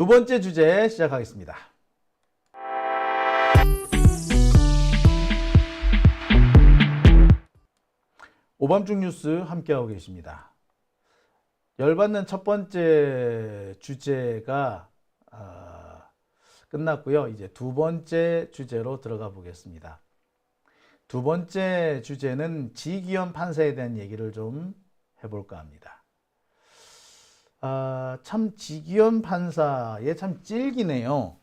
두 번째 주제 시작하겠습니다. 오밤중 뉴스 함께하고 계십니다. 열받는 첫 번째 주제가 끝났고요. 이제 두 번째 주제로 들어가 보겠습니다. 두 번째 주제는 지기현 판사에 대한 얘기를 좀 해볼까 합니다. 참 지기현 판사에 참 찔기네요.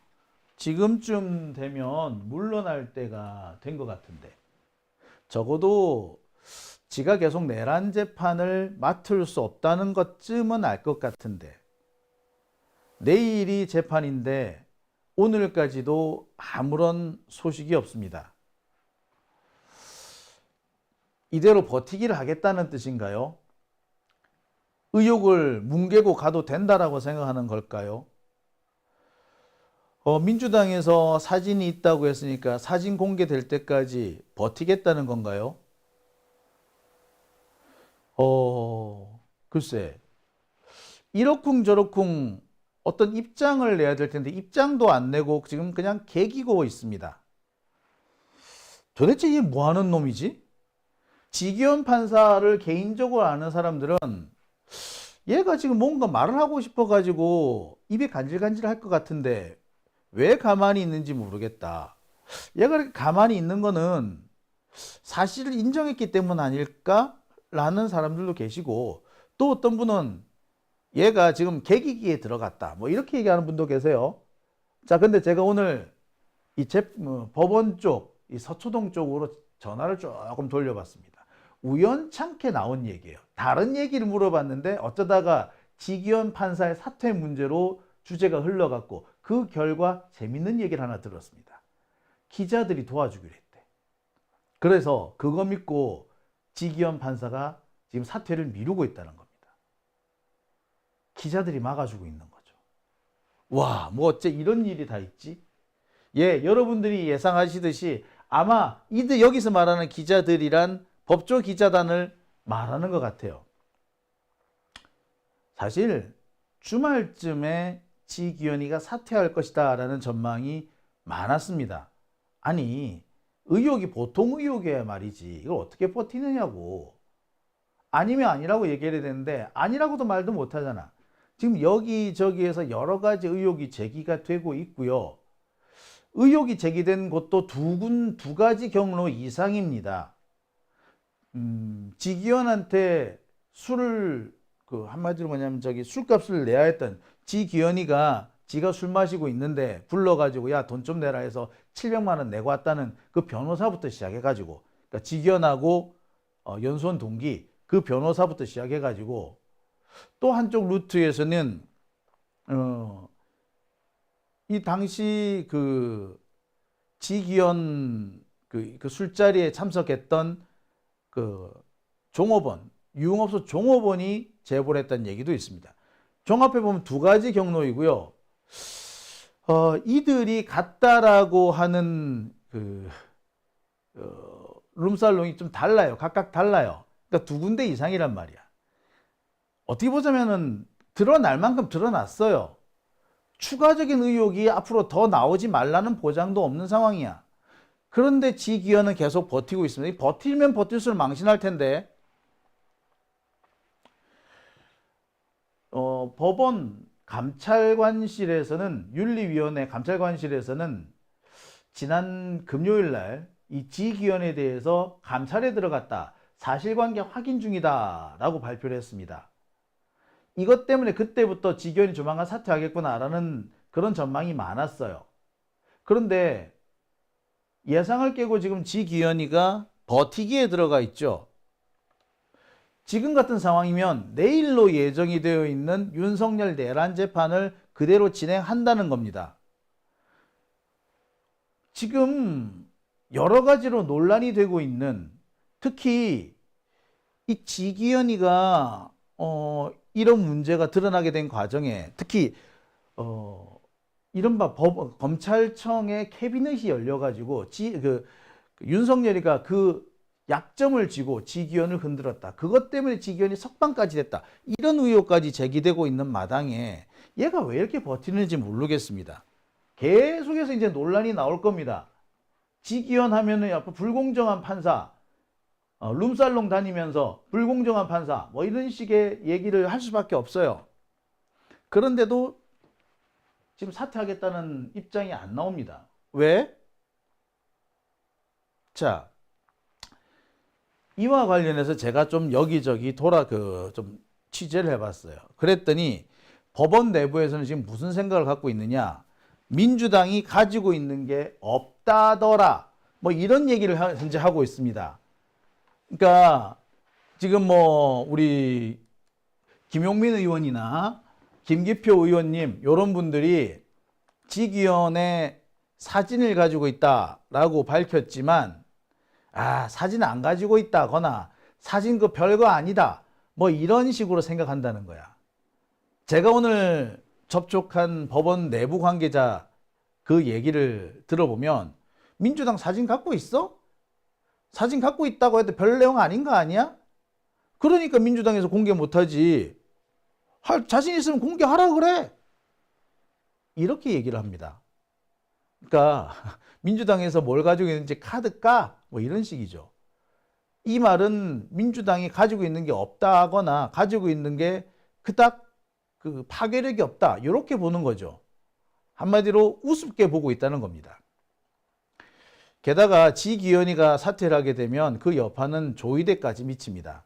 지금쯤 되면 물러날 때가 된 것 같은데, 적어도 지가 계속 내란 재판을 맡을 수 없다는 것쯤은 알 것 같은데, 내일이 재판인데 오늘까지도 아무런 소식이 없습니다. 이대로 버티기를 하겠다는 뜻인가요? 의혹을 뭉개고 가도 된다라고 생각하는 걸까요? 민주당에서 사진이 있다고 했으니까 사진 공개될 때까지 버티겠다는 건가요? 글쎄, 이러쿵저러쿵 어떤 입장을 내야 될 텐데 입장도 안 내고 지금 그냥 개기고 있습니다. 도대체 이게 뭐 하는 놈이지? 지기현 판사를 개인적으로 아는 사람들은 얘가 지금 뭔가 말을 하고 싶어가지고 입이 간질간질 할 것 같은데 왜 가만히 있는지 모르겠다. 얘가 이렇게 가만히 있는 거는 사실을 인정했기 때문 아닐까라는 사람들도 계시고, 또 어떤 분은 얘가 지금 개기기에 들어갔다, 뭐 이렇게 얘기하는 분도 계세요. 자, 근데 제가 오늘 이 법원 쪽, 이 서초동 쪽으로 전화를 조금 돌려봤습니다. 우연찮게 나온 얘기예요. 다른 얘기를 물어봤는데 어쩌다가 지기현 판사의 사퇴 문제로 주제가 흘러갔고, 그 결과 재밌는 얘기를 하나 들었습니다. 기자들이 도와주기로 했대. 그래서 그거 믿고 지기현 판사가 지금 사퇴를 미루고 있다는 겁니다. 기자들이 막아주고 있는 거죠. 와, 뭐 어째 이런 일이 다 있지? 예, 여러분들이 예상하시듯이 아마 여기서 말하는 기자들이란 법조 기자단을 말하는 것 같아요. 사실 주말쯤에 지기현이가 사퇴할 것이다 라는 전망이 많았습니다. 아니, 의혹이 보통 의혹이야 말이지, 이걸 어떻게 버티느냐고. 아니면 아니라고 얘기해야 되는데 아니라고도 말도 못하잖아. 지금 여기저기에서 여러 가지 의혹이 제기가 되고 있고요. 의혹이 제기된 곳도 두 가지 경로 이상입니다. 지기현한테 술을, 한마디로 뭐냐면 술값을 내야 했던 지기현이가 지가 술 마시고 있는데 불러가지고 야, 돈 좀 내라 해서 700만 원 내고 왔다는 그 변호사부터 시작해가지고, 그러니까 지기현하고 연수원 동기 그 변호사부터 시작해가지고, 또 한쪽 루트에서는 이 당시 그 지기현 그 술자리에 참석했던 그 종업원, 유흥업소 종업원이 제보를 했다는 얘기도 있습니다. 종합해 보면 두 가지 경로이고요. 이들이 갔다라고 하는 룸살롱이 좀 달라요. 각각 달라요. 그러니까 두 군데 이상이란 말이야. 어떻게 보자면은 드러날 만큼 드러났어요. 추가적인 의혹이 앞으로 더 나오지 말라는 보장도 없는 상황이야. 그런데 지기현은 계속 버티고 있습니다. 버티면 버틸수록 망신할 텐데, 법원 감찰관실에서는, 윤리위원회 감찰관실에서는 지난 금요일 날 이 지기현에 대해서 감찰에 들어갔다, 사실관계 확인 중이다 라고 발표를 했습니다. 이것 때문에 그때부터 지기현이 조만간 사퇴하겠구나라는 그런 전망이 많았어요. 그런데 예상을 깨고 지금 지기현이가 버티기에 들어가 있죠. 지금 같은 상황이면 내일로 예정이 되어 있는 윤석열 내란 재판을 그대로 진행한다는 겁니다. 지금 여러 가지로 논란이 되고 있는, 특히 이 지기현이가 이런 문제가 드러나게 된 과정에, 특히 이른바 검찰청의 캐비넷이 열려가지고 윤석열이가 그 약점을 쥐고 지기현을 흔들었다. 그것 때문에 지기현이 석방까지 됐다. 이런 의혹까지 제기되고 있는 마당에 얘가 왜 이렇게 버티는지 모르겠습니다. 계속해서 이제 논란이 나올 겁니다. 지기현 하면은 약간 불공정한 판사, 룸살롱 다니면서 불공정한 판사, 뭐 이런 식의 얘기를 할 수밖에 없어요. 그런데도 지금 사퇴하겠다는 입장이 안 나옵니다. 왜? 자, 이와 관련해서 제가 좀 여기저기 좀 취재를 해봤어요. 그랬더니 법원 내부에서는 지금 무슨 생각을 갖고 있느냐? 민주당이 가지고 있는 게 없다더라. 뭐 이런 얘기를 현재 하고 있습니다. 그러니까 지금 뭐 우리 김용민 의원이나 김기표 의원님 이런 분들이 지기현의 사진을 가지고 있다라고 밝혔지만 사진 안 가지고 있다거나 사진 그 별거 아니다 뭐 이런 식으로 생각한다는 거야. 제가 오늘 접촉한 법원 내부 관계자 그 얘기를 들어보면 민주당 사진 갖고 있어? 사진 갖고 있다고 해도 별 내용 아닌 거 아니야? 그러니까 민주당에서 공개 못하지. 자신 있으면 공개하라 그래. 이렇게 얘기를 합니다. 그러니까 민주당에서 뭘 가지고 있는지 카드 까? 뭐 이런 식이죠. 이 말은 민주당이 가지고 있는 게 없다거나 가지고 있는 게 그닥 그 파괴력이 없다. 이렇게 보는 거죠. 한마디로 우습게 보고 있다는 겁니다. 게다가 지기현이가 사퇴를 하게 되면 그 여파는 조희대까지 미칩니다.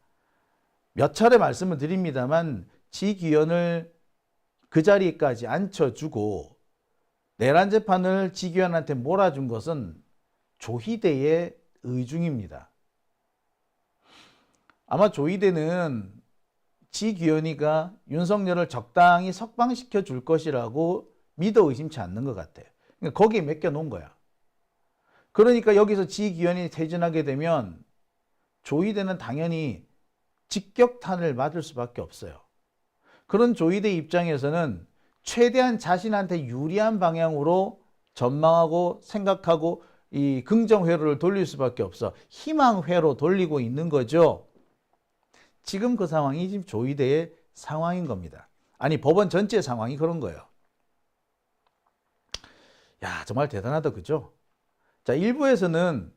몇 차례 말씀을 드립니다만 지기현을 그 자리까지 앉혀주고 내란 재판을 지기현한테 몰아준 것은 조희대의 의중입니다. 아마 조희대는 지기현이가 윤석열을 적당히 석방시켜 줄 것이라고 믿어 의심치 않는 것 같아요. 그러니까 거기에 맡겨놓은 거야. 그러니까 여기서 지기현이 퇴진하게 되면 조희대는 당연히 직격탄을 맞을 수밖에 없어요. 그런 조희대 입장에서는 최대한 자신한테 유리한 방향으로 전망하고 생각하고 이 긍정회로를 돌릴 수밖에 없어. 희망회로 돌리고 있는 거죠. 지금 그 상황이 지금 조희대의 상황인 겁니다. 아니 법원 전체 상황이 그런 거예요. 야 정말 대단하다 그죠? 자 1부에서는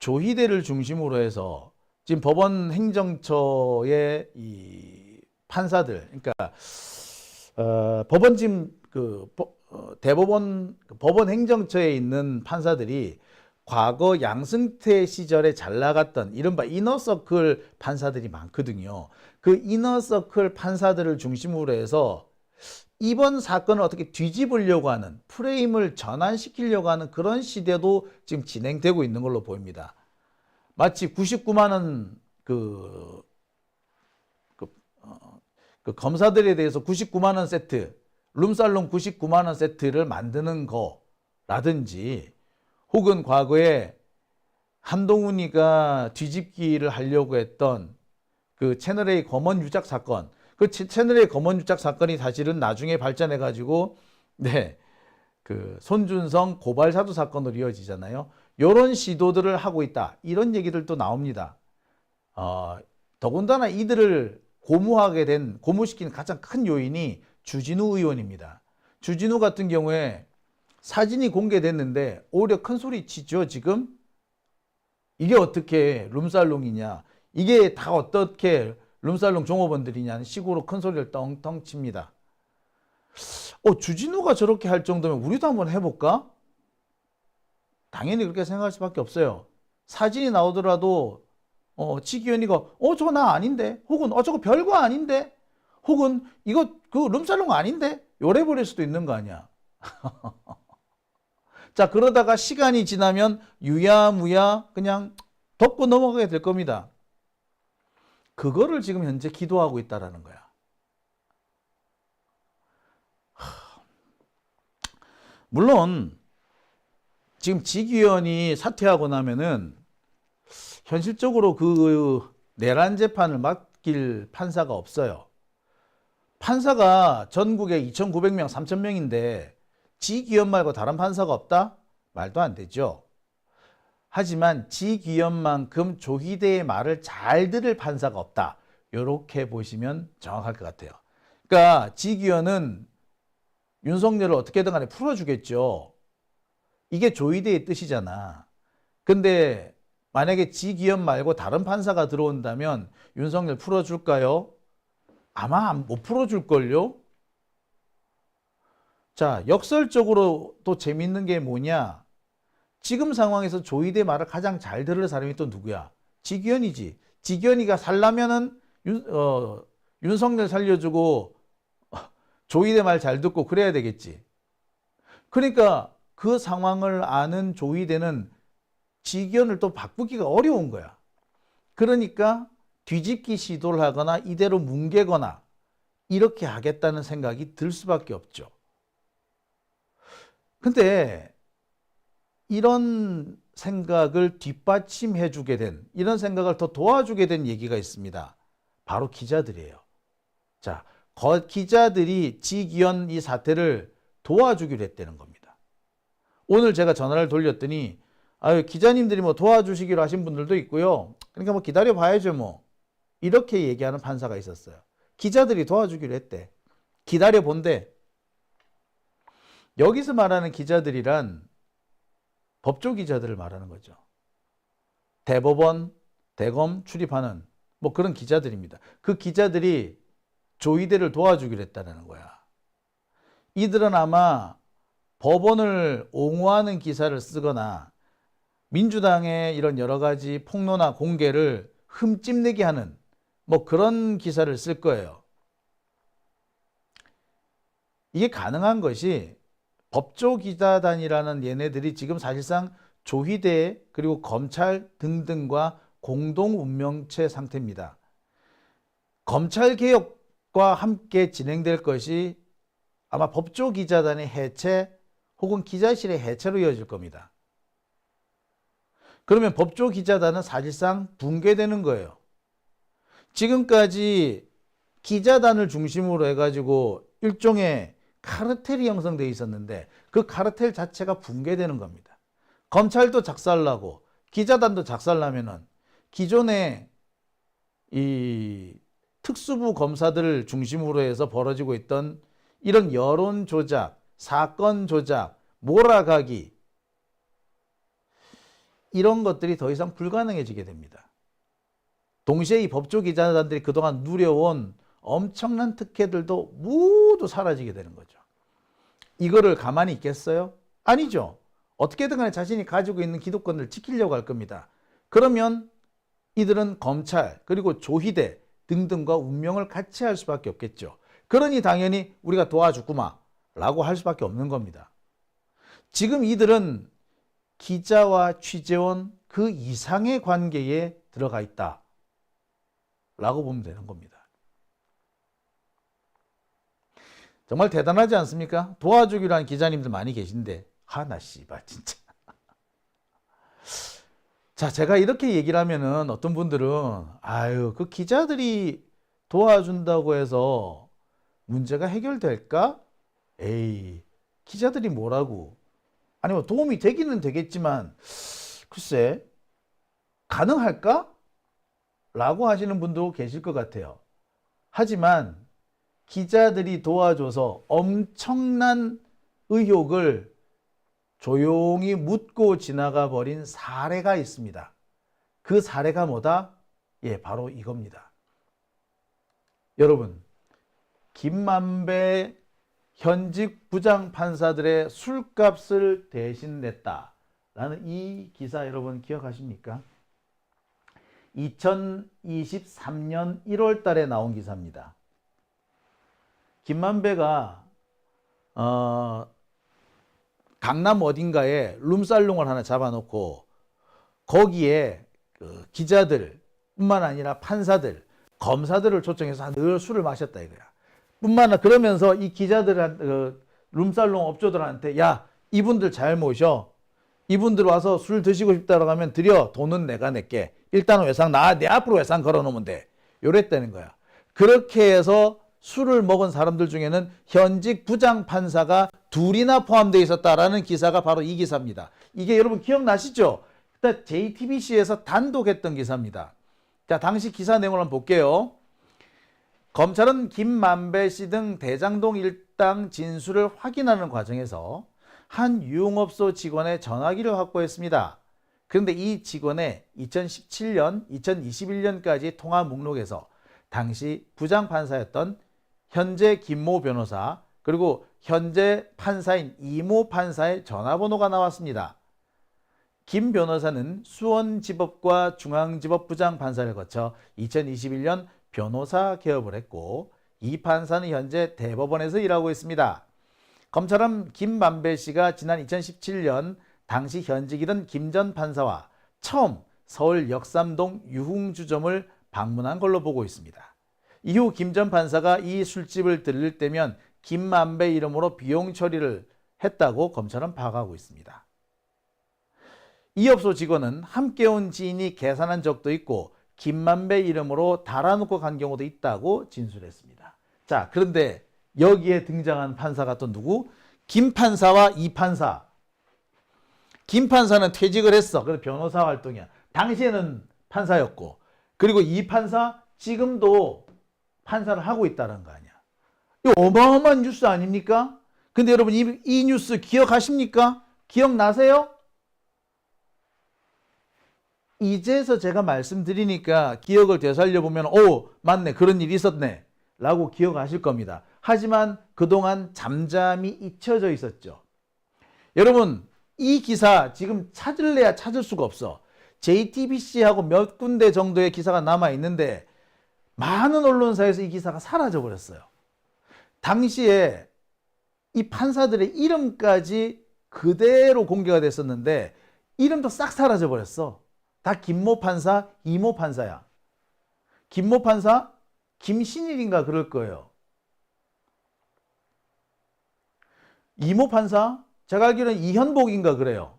조희대를 중심으로 해서 지금 법원 행정처의 이 판사들 그러니까 법원 지금 대법원 법원 행정처에 있는 판사들이 과거 양승태 시절에 잘 나갔던 이른바 이너서클 판사들이 많거든요. 그 이너서클 판사들을 중심으로 해서 이번 사건을 어떻게 뒤집으려고 하는 프레임을 전환시키려고 하는 그런 시대도 지금 진행되고 있는 걸로 보입니다. 마치 99만 원 그 검사들에 대해서 99만 원 세트, 룸살롱 99만 원 세트를 만드는 거라든지 혹은 과거에 한동훈이가 뒤집기를 하려고 했던 그 채널A 검언 유착 사건, 그 채널A 검언 유착 사건이 사실은 나중에 발전해 가지고 그 손준성 고발 사주 사건으로 이어지잖아요. 이런 시도들을 하고 있다. 이런 얘기들도 나옵니다. 더군다나 이들을 고무시키는 가장 큰 요인이 주진우 의원입니다. 주진우 같은 경우에 사진이 공개됐는데 오히려 큰 소리 치죠. 지금 이게 어떻게 룸살롱이냐, 이게 다 어떻게 룸살롱 종업원들이냐는 식으로 큰 소리를 떵떵 칩니다. 주진우가 저렇게 할 정도면 우리도 한번 해볼까? 당연히 그렇게 생각할 수밖에 없어요. 사진이 나오더라도 지기현이가 저거 나 아닌데, 혹은 저거 별거 아닌데, 혹은 이거 그 룸살롱 아닌데, 요래 버릴 수도 있는 거 아니야. 자 그러다가 시간이 지나면 유야무야 그냥 덮고 넘어가게 될 겁니다. 그거를 지금 현재 기도하고 있다라는 거야. 물론 지금 지기현이 사퇴하고 나면은 현실적으로 그 내란 재판을 맡길 판사가 없어요. 판사가 전국에 2,900명, 3,000명인데 지기현 말고 다른 판사가 없다? 말도 안 되죠. 하지만 지기현만큼 조희대의 말을 잘 들을 판사가 없다. 이렇게 보시면 정확할 것 같아요. 그러니까 지기현은 윤석열을 어떻게든 간에 풀어주겠죠. 이게 조희대의 뜻이잖아. 근데 만약에 지기현 말고 다른 판사가 들어온다면 윤석열 풀어줄까요? 아마 못 풀어줄걸요? 자, 역설적으로 또 재밌는 게 뭐냐? 지금 상황에서 조희대 말을 가장 잘 들을 사람이 또 누구야? 지기현이지. 지기현이가 살려면은 윤석열 살려주고 조희대 말 잘 듣고 그래야 되겠지. 그러니까 그 상황을 아는 조희대는 지기현을 또 바꾸기가 어려운 거야. 그러니까 뒤집기 시도를 하거나 이대로 뭉개거나 이렇게 하겠다는 생각이 들 수밖에 없죠. 근데 이런 생각을 뒷받침해 주게 된, 이런 생각을 더 도와주게 된 얘기가 있습니다. 바로 기자들이에요. 자, 기자들이 지기현 이 사태를 도와주기로 했다는 겁니다. 오늘 제가 전화를 돌렸더니 기자님들이 뭐 도와주시기로 하신 분들도 있고요. 그러니까 뭐 기다려 봐야죠 뭐. 이렇게 얘기하는 판사가 있었어요. 기자들이 도와주기로 했대. 기다려 본대. 여기서 말하는 기자들이란 법조 기자들을 말하는 거죠. 대법원, 대검 출입하는 뭐 그런 기자들입니다. 그 기자들이 조희대를 도와주기로 했다는 거야. 이들은 아마 법원을 옹호하는 기사를 쓰거나 민주당의 이런 여러 가지 폭로나 공개를 흠집내게 하는 뭐 그런 기사를 쓸 거예요. 이게 가능한 것이 법조기자단이라는 얘네들이 지금 사실상 조희대 그리고 검찰 등등과 공동 운명체 상태입니다. 검찰개혁과 함께 진행될 것이 아마 법조기자단의 해체 혹은 기자실의 해체로 이어질 겁니다. 그러면 법조기자단은 사실상 붕괴되는 거예요. 지금까지 기자단을 중심으로 해가지고 일종의 카르텔이 형성되어 있었는데 그 카르텔 자체가 붕괴되는 겁니다. 검찰도 작살나고 기자단도 작살나면은 기존의 이 특수부 검사들을 중심으로 해서 벌어지고 있던 이런 여론 조작, 사건 조작, 몰아가기 이런 것들이 더 이상 불가능해지게 됩니다. 동시에 이 법조기자단들이 그동안 누려온 엄청난 특혜들도 모두 사라지게 되는 거죠. 이거를 가만히 있겠어요? 아니죠. 어떻게든 간에 자신이 가지고 있는 기득권을 지키려고 할 겁니다. 그러면 이들은 검찰 그리고 조희대 등등과 운명을 같이 할 수밖에 없겠죠. 그러니 당연히 우리가 도와주구마 라고 할 수밖에 없는 겁니다. 지금 이들은 기자와 취재원 그 이상의 관계에 들어가 있다 라고 보면 되는 겁니다. 정말 대단하지 않습니까? 도와주기로 한 기자님들 많이 계신데 하나 씨발 진짜. 자, 제가 이렇게 얘기를 하면은 어떤 분들은 아유 그 기자들이 도와준다고 해서 문제가 해결될까? 에이 기자들이 뭐라고. 아니 뭐 도움이 되기는 되겠지만 글쎄 가능할까? 라고 하시는 분도 계실 것 같아요. 하지만 기자들이 도와줘서 엄청난 의혹을 조용히 묻고 지나가 버린 사례가 있습니다. 그 사례가 뭐다? 예, 바로 이겁니다. 여러분, 김만배 현직 부장판사들의 술값을 대신 냈다라는 이 기사 여러분 기억하십니까? 2023년 1월 달에 나온 기사입니다. 김만배가 강남 어딘가에 룸살롱을 하나 잡아놓고 거기에 그 기자들 뿐만 아니라 판사들, 검사들을 초청해서 늘 술을 마셨다 이거야. 뿐만 아니라 그러면서 이 기자들한테 룸살롱 업주들한테 야 이분들 잘 모셔. 이분들 와서 술 드시고 싶다고 하면 드려. 돈은 내가 낼게. 일단 외상 내 앞으로 외상 걸어놓으면 돼. 요랬다는 거야. 그렇게 해서 술을 먹은 사람들 중에는 현직 부장판사가 둘이나 포함되어 있었다라는 기사가 바로 이 기사입니다. 이게 여러분 기억나시죠? JTBC에서 단독했던 기사입니다. 자, 당시 기사 내용을 한번 볼게요. 검찰은 김만배 씨 등 대장동 일당 진술을 확인하는 과정에서 한 유흥업소 직원의 전화기를 확보했습니다. 그런데 이 직원의 2017년, 2021년까지 통화 목록에서 당시 부장판사였던 현재 김모 변호사 그리고 현재 판사인 이모 판사의 전화번호가 나왔습니다. 김 변호사는 수원지법과 중앙지법 부장판사를 거쳐 2021년 변호사 개업을 했고 이 판사는 현재 대법원에서 일하고 있습니다. 검찰은 김만배 씨가 지난 2017년 당시 현직이던 김 전 판사와 처음 서울 역삼동 유흥주점을 방문한 걸로 보고 있습니다. 이후 김 전 판사가 이 술집을 들릴 때면 김만배 이름으로 비용 처리를 했다고 검찰은 파악하고 있습니다. 이 업소 직원은 함께 온 지인이 계산한 적도 있고 김만배 이름으로 달아놓고 간 경우도 있다고 진술했습니다. 자, 그런데 여기에 등장한 판사가 또 누구? 김 판사와 이 판사. 김 판사는 퇴직을 했어. 그래서 변호사 활동이야. 당시에는 판사였고, 그리고 이 판사 지금도 판사를 하고 있다는 거 아니야. 이거 어마어마한 뉴스 아닙니까? 근데 여러분 이 뉴스 기억하십니까? 기억나세요? 이제서 제가 말씀드리니까 기억을 되살려보면 오, 맞네, 그런 일이 있었네 라고 기억하실 겁니다. 하지만 그동안 잠잠히 잊혀져 있었죠. 여러분 이 기사 지금 찾을래야 찾을 수가 없어. JTBC하고 몇 군데 정도의 기사가 남아있는데 많은 언론사에서 이 기사가 사라져 버렸어요. 당시에 이 판사들의 이름까지 그대로 공개가 됐었는데 이름도 싹 사라져 버렸어. 다 김모 판사, 이모 판사야. 김모 판사, 김신일인가 그럴 거예요. 이모 판사, 제가 알기로는 이현복인가 그래요.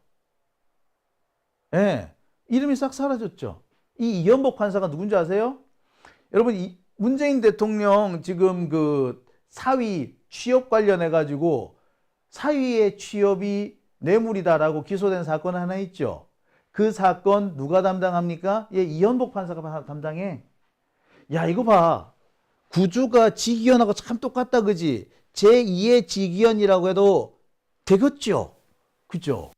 예, 이름이 싹 사라졌죠. 이 이현복 판사가 누군지 아세요? 여러분, 문재인 대통령 지금 그 사위 취업 관련해 가지고 사위의 취업이 뇌물이다라고 기소된 사건 하나 있죠. 그 사건 누가 담당합니까? 예, 이현복 판사가 담당해. 야, 이거 봐. 구조가 지기현하고 참 똑같다, 그지? 제2의 지기현이라고 해도 되겠죠? 그죠?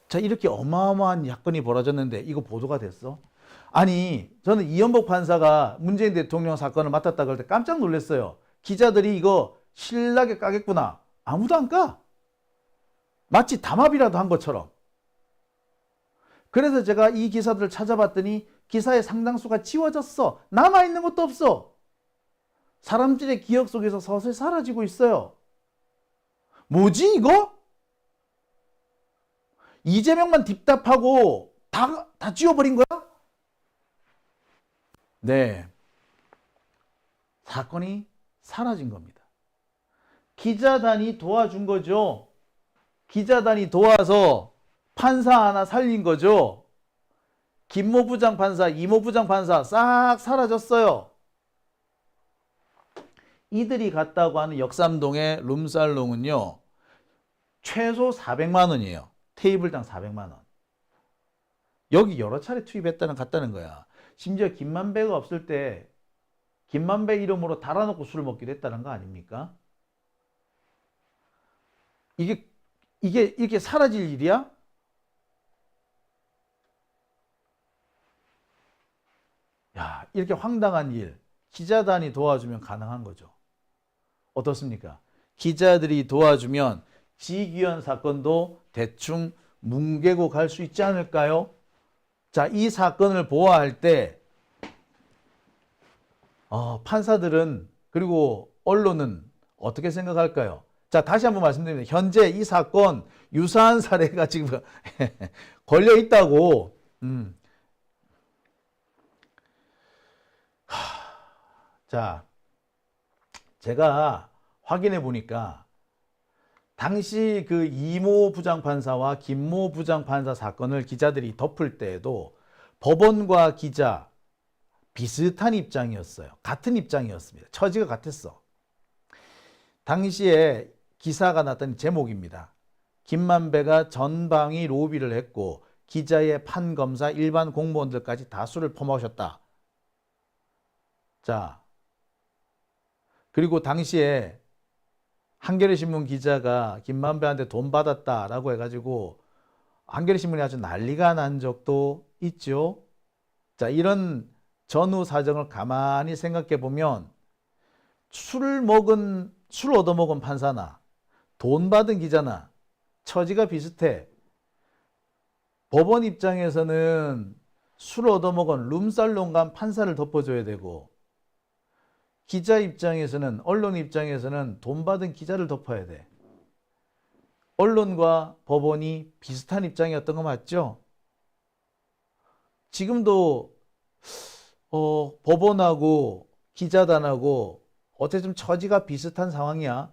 자, 이렇게 어마어마한 사건이 벌어졌는데 이거 보도가 됐어? 아니, 저는 이현복 판사가 문재인 대통령 사건을 맡았다 그럴 때 깜짝 놀랐어요. 기자들이 이거 신나게 까겠구나. 아무도 안 까. 마치 담합이라도 한 것처럼. 그래서 제가 이 기사들을 찾아봤더니 기사의 상당수가 지워졌어. 남아있는 것도 없어. 사람들의 기억 속에서 서서히 사라지고 있어요. 뭐지 이거? 이재명만 딥답하고 다 지워버린 거야? 네. 사건이 사라진 겁니다. 기자단이 도와준 거죠. 기자단이 도와서 판사 하나 살린 거죠. 김모 부장판사, 이모 부장판사 싹 사라졌어요. 이들이 갔다고 하는 역삼동의 룸살롱은요, 최소 400만 원이에요. 테이블당 400만 원. 여기 여러 차례 갔다는 거야. 심지어 김만배가 없을 때 김만배 이름으로 달아놓고 술을 먹기도 했다는 거 아닙니까? 이게 이렇게 사라질 일이야? 야, 이렇게 황당한 일 기자단이 도와주면 가능한 거죠. 어떻습니까? 기자들이 도와주면 지기현 사건도 대충 뭉개고 갈 수 있지 않을까요? 자, 이 사건을 보아할 때 판사들은 그리고 언론은 어떻게 생각할까요? 자, 다시 한번 말씀드립니다. 현재 이 사건 유사한 사례가 지금 걸려 있다고. 자, 제가 확인해 보니까 당시 그 이모 부장판사와 김모 부장판사 사건을 기자들이 덮을 때에도 법원과 기자 비슷한 입장이었어요. 같은 입장이었습니다. 처지가 같았어. 당시에 기사가 났던 제목입니다. 김만배가 전방위 로비를 했고 기자의 판검사, 일반 공무원들까지 다 술을 퍼마셨다. 자, 그리고 당시에 한겨레신문 기자가 김만배한테 돈 받았다라고 해가지고 한겨레신문이 아주 난리가 난 적도 있죠. 자, 이런 전후 사정을 가만히 생각해 보면 술 얻어먹은 판사나 돈 받은 기자나 처지가 비슷해. 법원 입장에서는 술 얻어먹은 룸살롱 간 판사를 덮어줘야 되고, 기자 입장에서는, 언론 입장에서는 돈 받은 기자를 덮어야 돼. 언론과 법원이 비슷한 입장이었던 거 맞죠? 지금도 법원하고 기자단하고 어떻게 좀 처지가 비슷한 상황이야.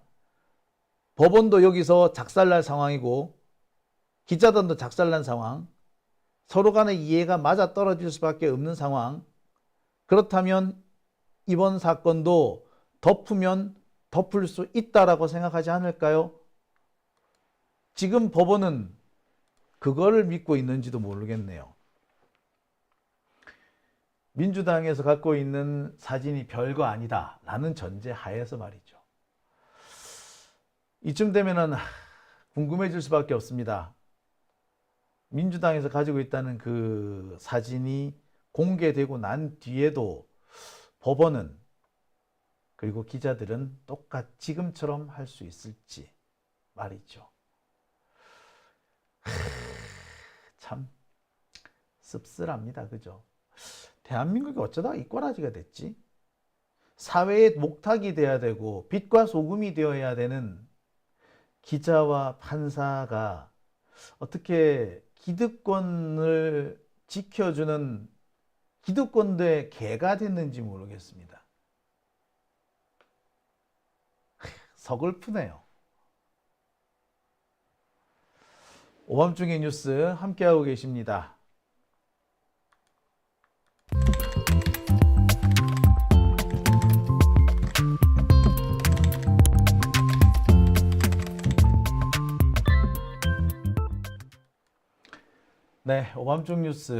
법원도 여기서 작살날 상황이고 기자단도 작살난 상황, 서로 간의 이해가 맞아떨어질 수밖에 없는 상황. 그렇다면 이번 사건도 덮으면 덮을 수 있다라고 생각하지 않을까요? 지금 법원은 그거를 믿고 있는지도 모르겠네요. 민주당에서 갖고 있는 사진이 별거 아니다 라는 전제 하에서 말이죠. 이쯤 되면은 궁금해질 수밖에 없습니다. 민주당에서 가지고 있다는 그 사진이 공개되고 난 뒤에도 법원은 그리고 기자들은 똑같이 지금처럼 할 수 있을지 말이죠. 참 씁쓸합니다. 그죠? 대한민국이 어쩌다가 이 꼴아지가 됐지? 사회의 목탁이 돼야 되고 빛과 소금이 되어야 되는 기자와 판사가 어떻게 기득권을 지켜주는 기득권대 개가 됐는지 모르겠습니다. 서글프네요. 오밤중의 뉴스 함께하고 계십니다. 네, 오밤중 뉴스